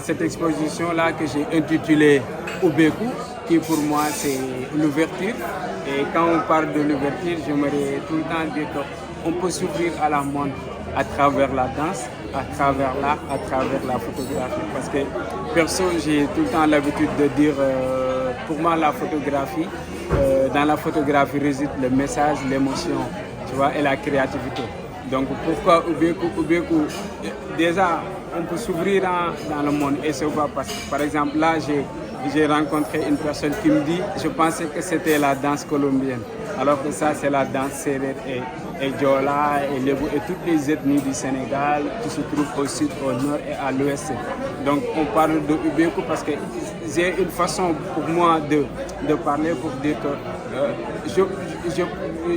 Cette exposition-là que j'ai intitulée Ubeku, qui pour moi c'est l'ouverture. Et quand on parle de l'ouverture, j'aimerais tout le temps dire qu'on peut s'ouvrir à la monde à travers la danse, à travers l'art, à travers la photographie. Parce que perso, j'ai tout le temps l'habitude de dire, pour moi la photographie, dans la photographie réside le message, l'émotion, tu vois, et la créativité. Donc pourquoi Ubeku? Déjà, on peut s'ouvrir dans le monde et se voir. Parce que, par exemple, là, j'ai rencontré une personne qui me dit, je pensais que c'était la danse colombienne, alors que ça, c'est la danse sérère et Diola et Lébou et toutes les ethnies du Sénégal qui se trouvent au sud, au nord et à l'ouest. Donc, on parle de Ubeku parce que j'ai une façon pour moi de parler pour dire que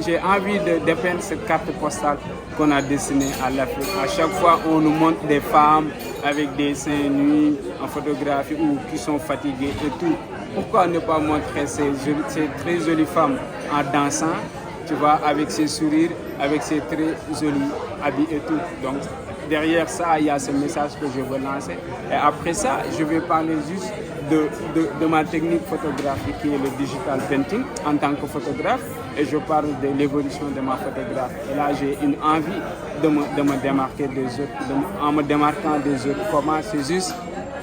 j'ai envie de dépeindre cette carte postale qu'on a dessinée à l'Afrique. À chaque fois, on nous montre des femmes avec des seins nus en photographie ou qui sont fatiguées et tout. Pourquoi ne pas montrer ces très jolies femmes en dansant, tu vois, avec ses sourires, avec ses très jolis habits et tout. Donc, derrière ça, il y a ce message que je veux lancer. Et après ça, je vais parler juste de ma technique photographique qui est le digital painting en tant que photographe. Et je parle de l'évolution de ma photographie. Et là, j'ai une envie de me démarquer des autres. En me démarquant des autres, comment? C'est juste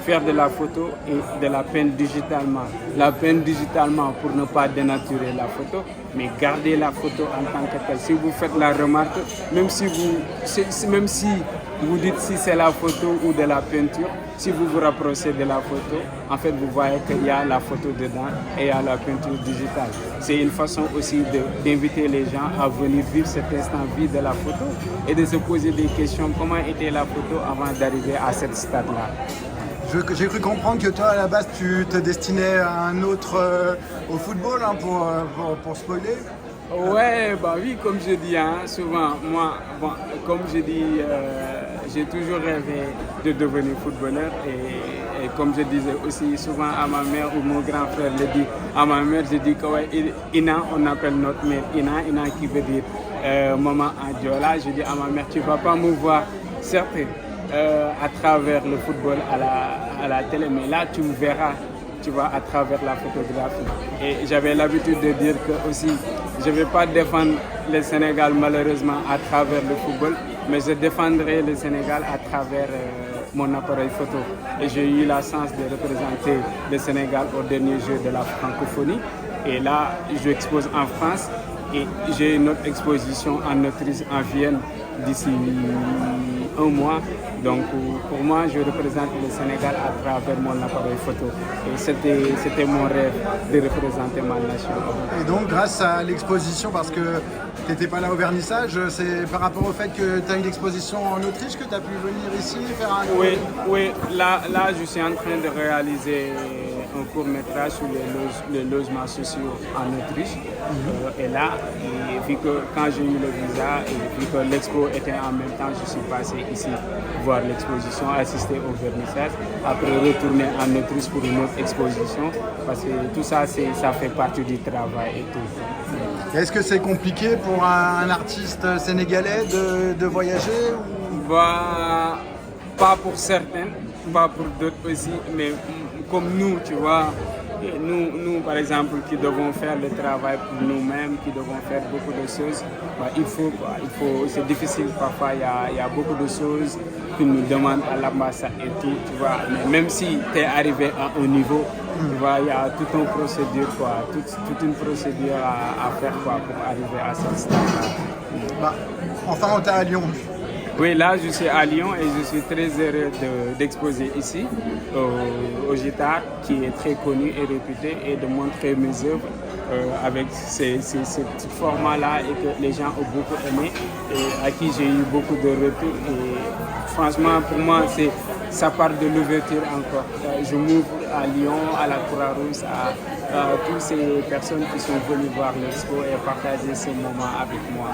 faire de la photo et de la peindre digitalement. La peindre digitalement pour ne pas dénaturer la photo, mais garder la photo en tant que telle. Si vous faites la remarque, même si vous dites si c'est la photo ou de la peinture, si vous vous rapprochez de la photo, en fait vous voyez qu'il y a la photo dedans et il y a la peinture digitale. C'est une façon aussi d'inviter les gens à venir vivre cet instant vie de la photo et de se poser des questions. Comment était la photo avant d'arriver à cette stade-là? J'ai cru comprendre que toi, à la base, tu te destinais à un autre au football, hein, pour spoiler. Ouais, bah oui, comme je dis, hein, souvent, moi, bon, comme je dis, j'ai toujours rêvé de devenir footballeur et comme je disais aussi souvent à ma mère ou mon grand frère le dit, à ma mère, je dis que ouais, Ina, on appelle notre mère Ina qui veut dire maman en Diola. Je dis à ma mère, tu ne vas pas me voir, certes, à travers le football à la télé, mais là, tu me verras, tu vois, à travers la photographie. Et j'avais l'habitude de dire que aussi, je ne vais pas défendre le Sénégal malheureusement à travers le football, mais je défendrai le Sénégal à travers mon appareil photo. Et j'ai eu la chance de représenter le Sénégal au dernier jeu de la francophonie. Et là, j'expose en France et j'ai une autre exposition en Autriche, en Vienne, d'ici un mois. Donc pour moi, je représente le Sénégal à travers mon appareil photo. Et c'était mon rêve de représenter ma nation. Et donc grâce à l'exposition, parce que tu n'étais pas là au vernissage, c'est par rapport au fait que tu as une exposition en Autriche que tu as pu venir ici faire un... Oui, là je suis en train de réaliser un court-métrage sur les logements sociaux en Autriche. Et là, vu que quand j'ai eu le visa et vu que l'expo était en même temps, je suis passé ici voir l'exposition, assister au vernissage, après retourner en Autriche pour une autre exposition, parce que tout ça, ça fait partie du travail et tout. Est-ce que c'est compliqué pour un artiste sénégalais de voyager Bah, pas pour certains, pas pour d'autres aussi, mais comme nous, tu vois, nous par exemple, qui devons faire le travail pour nous-mêmes, qui devons faire beaucoup de choses, bah, il faut, c'est difficile parfois, il y a beaucoup de choses qui nous demandent à l'ambassade et tout, tu vois, mais même si tu es arrivé à un niveau, tu vois, il y a toute une procédure, quoi, toute une procédure à faire quoi, pour arriver à ce stade-là. Bah, enfin, on est à Lyon. Oui, là je suis à Lyon et je suis très heureux d'exposer ici au GITAR qui est très connu et réputé et de montrer mes œuvres avec ce format-là et que les gens ont beaucoup aimé et à qui j'ai eu beaucoup de retours. Et franchement, pour moi, ça part de l'ouverture encore. Je m'ouvre à Lyon, à la Croix-Rouge, à toutes ces personnes qui sont venues voir l'expo et partager ce moment avec moi.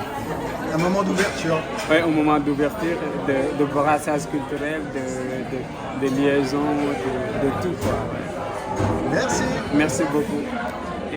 Un moment d'ouverture. Oui, un moment d'ouverture, de brassage culturel, de liaison, de tout. Quoi, ouais. Merci. Merci beaucoup.